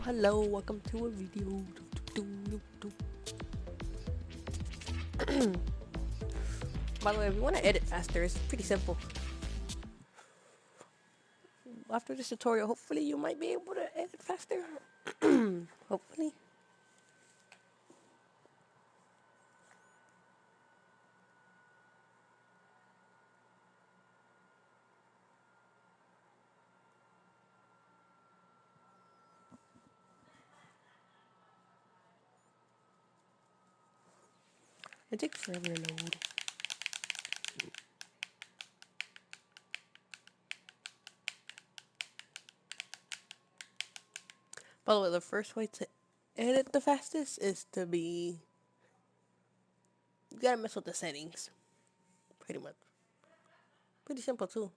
Hello, welcome to a video. By the way, if you want to edit faster, it's pretty simple. After this tutorial, hopefully you might be able to edit faster. Hopefully. It takes forever to load. By the way, the first way to edit the fastest is to be... You gotta mess with the settings. Pretty much. Pretty simple too.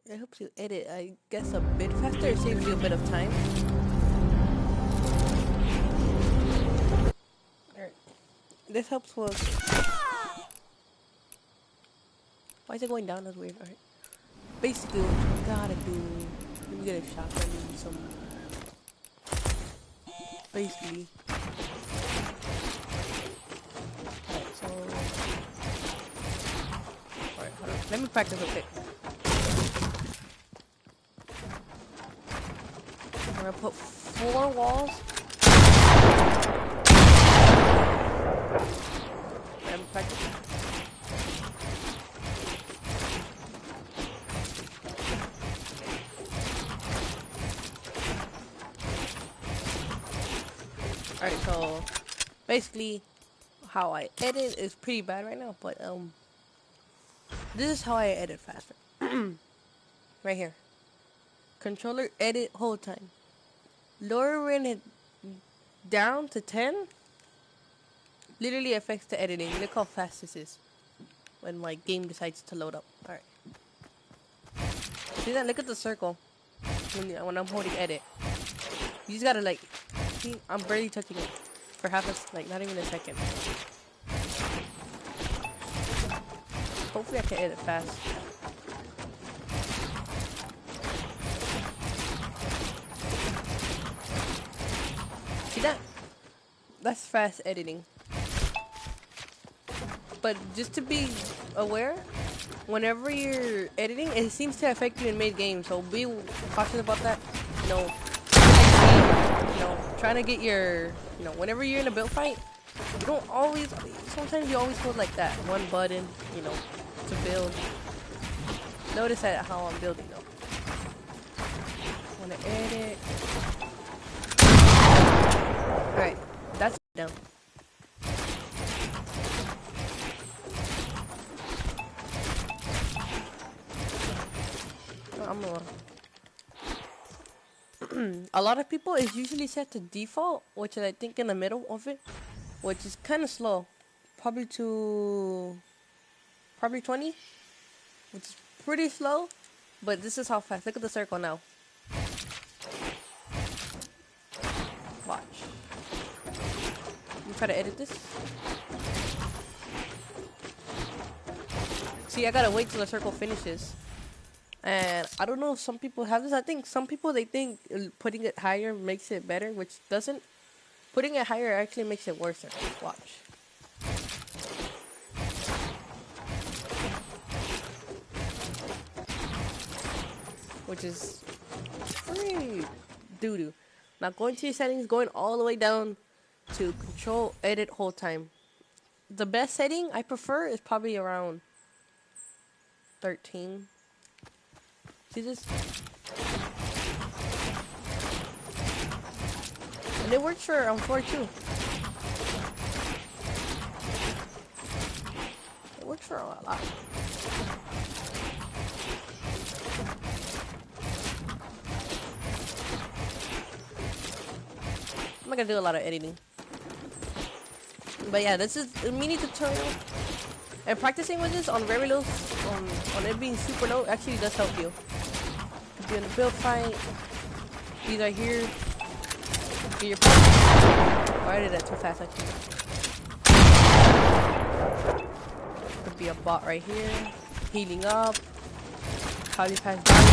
It helps you edit, I guess, a bit faster. It saves you a bit of time. Alright. This helps with... Why is it going down? That's weird. Alright. Basically, what you gotta do... Let me get a shotgun and some... Basically... Alright, so... Alright, hold on. Let me practice real quick. I'm gonna put 4 walls. Let me practice. Alright, so basically how I edit is pretty bad right now, but this is how I edit faster. Right here. Controller edit hold time. Lowering it down to 10 literally affects the editing. Look how fast this is when my game decides to load up. Alright. See that? Look at the circle when I'm holding edit. You just gotta like, see, I'm barely touching it for half a, like not even a second. Hopefully I can edit fast. See that? That's fast editing. But just to be aware, whenever you're editing, it seems to affect you in mid-game, so be cautious about that. You know, trying to get your, whenever you're in a build fight, you don't always, sometimes you always hold like that, one button, to build. Notice that how I'm building though. Wanna edit. Alright, that's down. A lot of people is usually set to default, which is I think in the middle of it, which is kind of slow, probably 20, which is pretty slow, but this is how fast. Look at the circle now. Watch. Let me try to edit this. See, I gotta wait till the circle finishes. And I don't know if some people have this. I think some people, they think putting it higher makes it better, which doesn't. Putting it higher actually makes it worse. Watch. Which is pretty doo-doo. Now going to your settings, going all the way down to control edit hold time. The best setting I prefer is probably around 13. See this? And it works for 4 too. It works for a lot. I'm not gonna do a lot of editing. But yeah, this is a mini tutorial. And practicing with this on very low, on it being super low, actually does help you. If you're in a build fight, these are here. Get your oh, I did that too fast actually. Could be a bot right here, healing up. Probably pass down.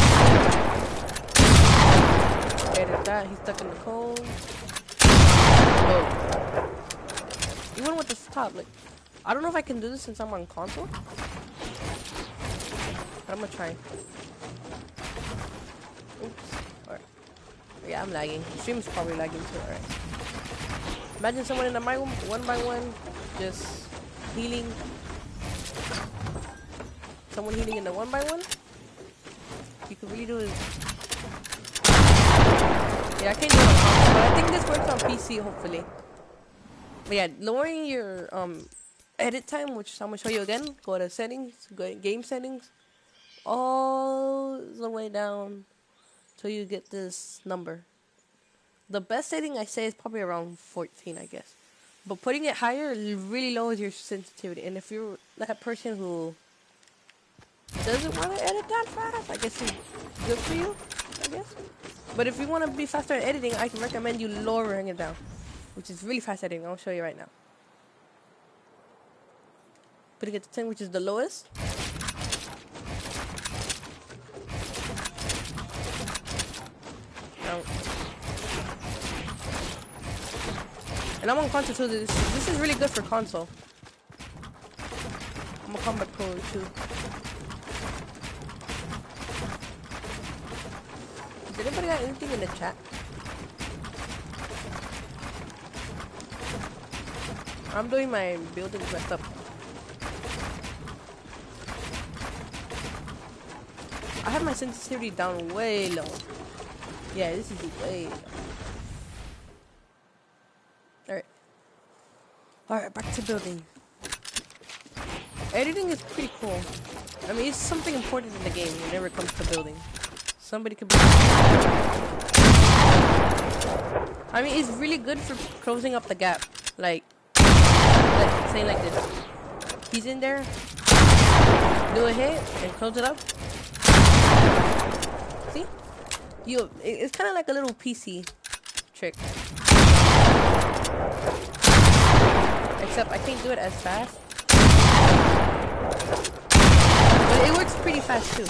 Edit that. He's stuck in the cold. Oh. Even with the top, like, I don't know if I can do this since I'm on console. But I'm gonna try. Oops. Alright. Yeah, I'm lagging. The stream's probably lagging too. Alright. Imagine someone in the mic one by one, just healing. Someone healing in the one by one. You could really do it. Yeah, I can't do it on console, but I think this works on PC, hopefully. But yeah, lowering your edit time, which I'm gonna show you again. Go to settings, go to game settings, all the way down till you get this number. The best setting I say is probably around 14, I guess. But putting it higher really lowers your sensitivity. And if you're that person who doesn't want to edit that fast, I guess it's good for you, I guess. But if you want to be faster at editing, I can recommend you lowering it down, which is really fast editing. I'll show you right now. Putting it to 10, which is the lowest. Now, and I'm on console too. This is really good for console. I'm a combat pro too. Did anybody got anything in the chat? I'm doing my building messed up. I have my sensitivity down way low. Yeah, this is way low. Alright, back to building. Editing is pretty cool. I mean, it's something important in the game whenever it comes to building. Somebody could be... I mean, it's really good for closing up the gap. Like saying like this. He's in there. Do a hit and close it up. See? It's kind of like a little PC trick. Except I can't do it as fast. But it works pretty fast too.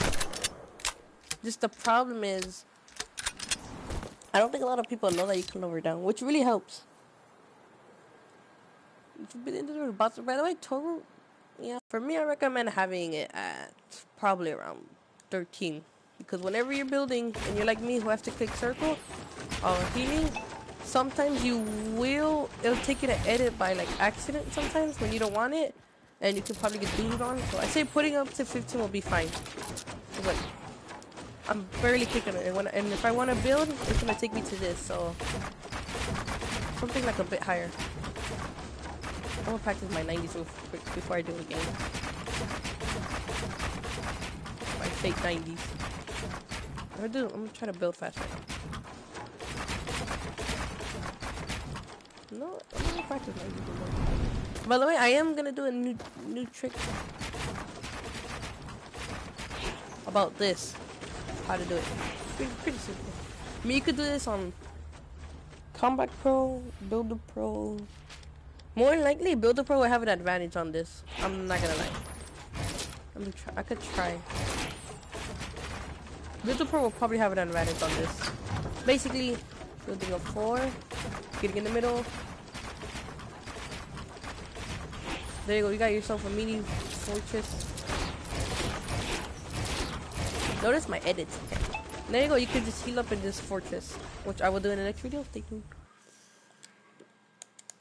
Just the problem is, I don't think a lot of people know that you can lower it down, which really helps. By the way, total, yeah, for me, I recommend having it at probably around 13. Because whenever you're building, and you're like me who has to click circle, healing, sometimes it'll take you to edit by like accident sometimes when you don't want it, and you can probably get doomed on. So I say putting up to 15 will be fine. Like, I'm barely clicking it, and if I want to build, it's gonna take me to this, so something like a bit higher. I'm gonna practice my 90s real quick before I do a game. My fake 90s. I'm gonna try to build faster. No, I'm gonna practice 90s. By the way, I am gonna do a new trick about this. How to do it. Pretty simple. I mean, you could do this on Combat Pro, Builder Pro. More than likely, Builder Pro will have an advantage on this. I'm not gonna lie. I could try. Builder Pro will probably have an advantage on this. Basically, building a 4, getting in the middle. There you go. You got yourself a mini fortress. Notice my edits. Okay. There you go. You can just heal up in this fortress, which I will do in the next video. Stay tuned.